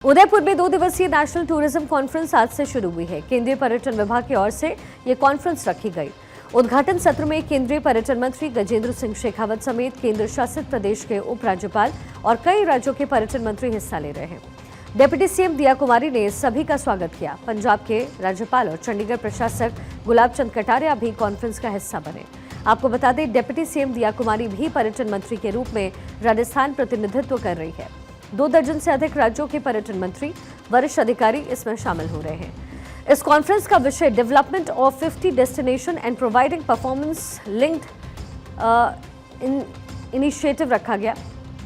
उदयपुर में 2 दिवसीय national tourism conference आज से शुरू हुई है। केंद्रीय पर्यटन विभाग की ओर से ये कॉन्फ्रेंस रखी गई। उद्घाटन सत्र में केंद्रीय पर्यटन मंत्री गजेंद्र सिंह शेखावत समेत केंद्र शासित प्रदेश के उपराज्यपाल और कई राज्यों के पर्यटन मंत्री हिस्सा ले रहे हैं। डिप्टी सीएम दिया कुमारी ने सभी का स्वागत किया। पंजाब के राज्यपाल और चंडीगढ़ प्रशासक गुलाब चंद कटारिया भी कॉन्फ्रेंस का हिस्सा बने। आपको बता दें, डिप्टी सीएम दिया कुमारी भी पर्यटन मंत्री के रूप में राजस्थान प्रतिनिधित्व कर रही है। 2 दर्जन से अधिक राज्यों के पर्यटन मंत्री, वरिष्ठ अधिकारी इसमें शामिल हो रहे हैं। इस कॉन्फ्रेंस का विषय development of 50 destination and providing performance linked initiative रखा गया।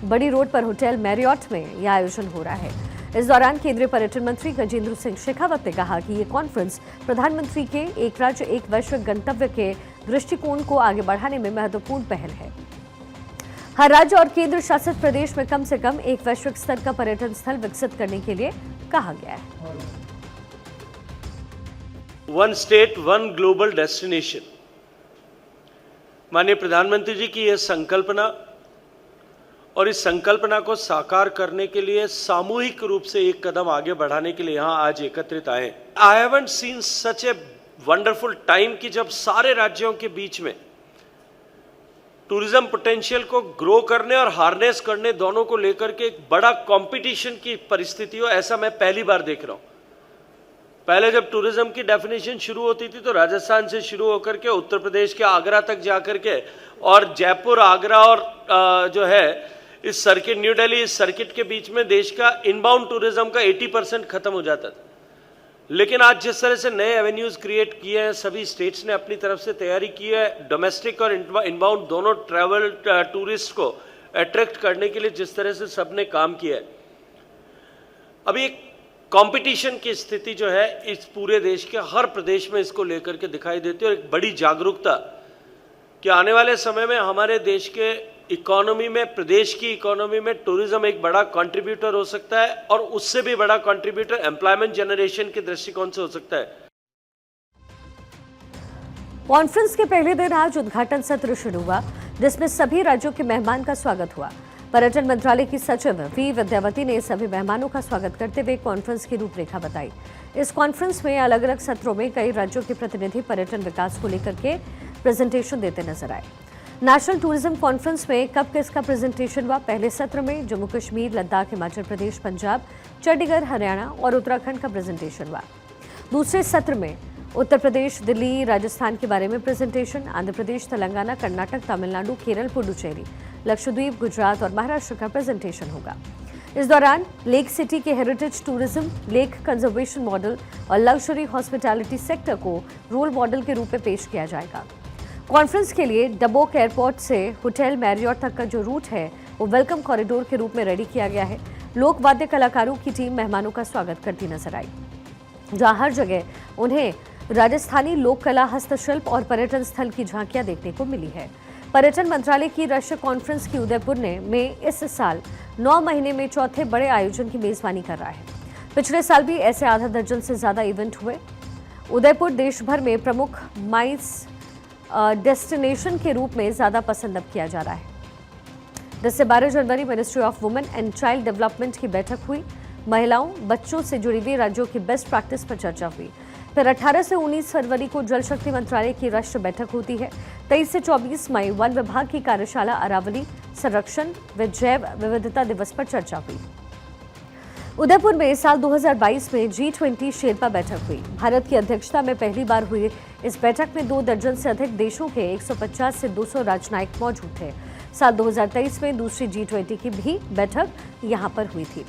बड़ी रोड पर होटल मैरियट में यह आयोजन हो रहा है। इस दौरान केंद्रीय पर्यटन मंत्री गजेंद्र सिंह शेखावत ने कहा कि ये कॉन्फ्रेंस प्रधानमंत्री के एक राज्य एक वैश्विक गंतव्य के दृष्टिकोण को आगे बढ़ाने में महत्वपूर्ण पहल है। हर राज्य और केंद्र शासित प्रदेश में कम से कम एक वैश्विक स्तर का पर्यटन स्थल विकसित करने के लिए कहा गया है। One state one global destination, माननीय प्रधानमंत्री जी की यह संकल्पना और इस संकल्पना को साकार करने के लिए सामूहिक रूप से एक कदम आगे बढ़ाने के लिए यहां आज एकत्रित आए। I haven't seen such a wonderful time कि जब सारे राज्यों के बीच में टूरिज्म पोटेंशियल को ग्रो करने और हार्नेस करने दोनों को लेकर के एक बड़ा कंपटीशन की परिस्थिति हो, ऐसा मैं पहली बार देख रहा हूं। पहले जब टूरिज्म की डेफिनेशन शुरू होती थी तो राजस्थान से शुरू होकर के उत्तर प्रदेश के आगरा तक जाकर के और जयपुर, आगरा और जो है इस सर्किट, न्यू दिल्ली, इस सर्किट के बीच में देश का इनबाउंड टूरिज्म का 80% खत्म हो जाता था। लेकिन आज जिस तरह से नए एवेन्यूज क्रिएट किए हैं, सभी स्टेट्स ने अपनी तरफ से तैयारी की है। डोमेस्टिक और इनबाउंड दोनों ट्रैवल टूरिस्ट को अट्रैक्ट करने के लिए जिस तरह से सबने काम किया है, अभी एक कंपटीशन की स्थिति जो है इस पूरे देश के हर प्रदेश में इसको लेकर के दिखाई देती है और एक बड़ी जागरूकता कि आने वाले समय में हमारे देश के इकोनॉमी में, प्रदेश की इकोनॉमी में टूरिज्म एक बड़ा कंट्रीब्यूटर हो सकता है और उससे भी बड़ा कंट्रीब्यूटर एम्प्लॉयमेंट जनरेशन के दृष्टिकोण से हो सकता है। कॉन्फ्रेंस के पहले दिन आज उद्घाटन सत्र शुरू हुआ, जिसमें सभी राज्यों के मेहमान का स्वागत हुआ। पर्यटन मंत्रालय की सचिव वी विद्यावती ने सभी मेहमानों का स्वागत करते हुए कॉन्फ्रेंस की रूपरेखा बताई। इस कॉन्फ्रेंस में अलग अलग सत्रों में कई राज्यों के प्रतिनिधि पर्यटन विकास को लेकर के प्रेजेंटेशन देते नजर आए। नेशनल टूरिज्म कॉन्फ्रेंस में कब किसका प्रेजेंटेशन हुआ? पहले सत्र में जम्मू कश्मीर, लद्दाख, हिमाचल प्रदेश, पंजाब, चंडीगढ़, हरियाणा और उत्तराखंड का प्रेजेंटेशन हुआ। दूसरे सत्र में उत्तर प्रदेश, दिल्ली, राजस्थान के बारे में प्रेजेंटेशन, आंध्र प्रदेश, तेलंगाना, कर्नाटक, तमिलनाडु, केरल, पुडुचेरी, लक्षद्वीप, गुजरात और महाराष्ट्र का प्रेजेंटेशन होगा। इस दौरान लेक सिटी के heritage tourism, lake conservation model और लग्जरी हॉस्पिटैलिटी सेक्टर को रोल मॉडल के रूप में पेश किया जाएगा। कॉन्फ्रेंस के लिए डबोक एयरपोर्ट से होटल मैरियट तक का जो रूट है वो वेलकम कॉरिडोर के रूप में रेडी किया गया है। लोक वाद्य कलाकारों की टीम मेहमानों का स्वागत करती नजर आई, जहां हर जगह उन्हें राजस्थानी लोक कला, हस्तशिल्प और पर्यटन स्थल की झांकियां देखने को मिली है। पर्यटन मंत्रालय की राष्ट्रीय कॉन्फ्रेंस की उदयपुर में इस साल 9 महीने में चौथे बड़े आयोजन की मेजबानी कर रहा है। पिछले साल भी ऐसे आधा दर्जन से ज्यादा इवेंट हुए। उदयपुर देश भर में प्रमुख माइस डेस्टिनेशन के रूप में ज्यादा पसंद अब किया जा रहा है। 10 से 12 जनवरी ministry of women and child development की बैठक हुई। महिलाओं, बच्चों से जुड़ी हुई राज्यों की बेस्ट प्रैक्टिस पर चर्चा हुई। फिर 18 से 19 फरवरी को जल शक्ति मंत्रालय की राष्ट्रीय बैठक होती है। 23 से 24 मई वन विभाग की कार्यशाला अरावली संरक्षण व जैव विविधता दिवस पर चर्चा हुई। उदयपुर में साल 2022 में G20 शेरपा बैठक हुई। भारत की अध्यक्षता में पहली बार हुई इस बैठक में 2 दर्जन से अधिक देशों के 150 से 200 राजनयिक मौजूद थे। साल 2023 में दूसरी G20 की भी बैठक यहां पर हुई थी।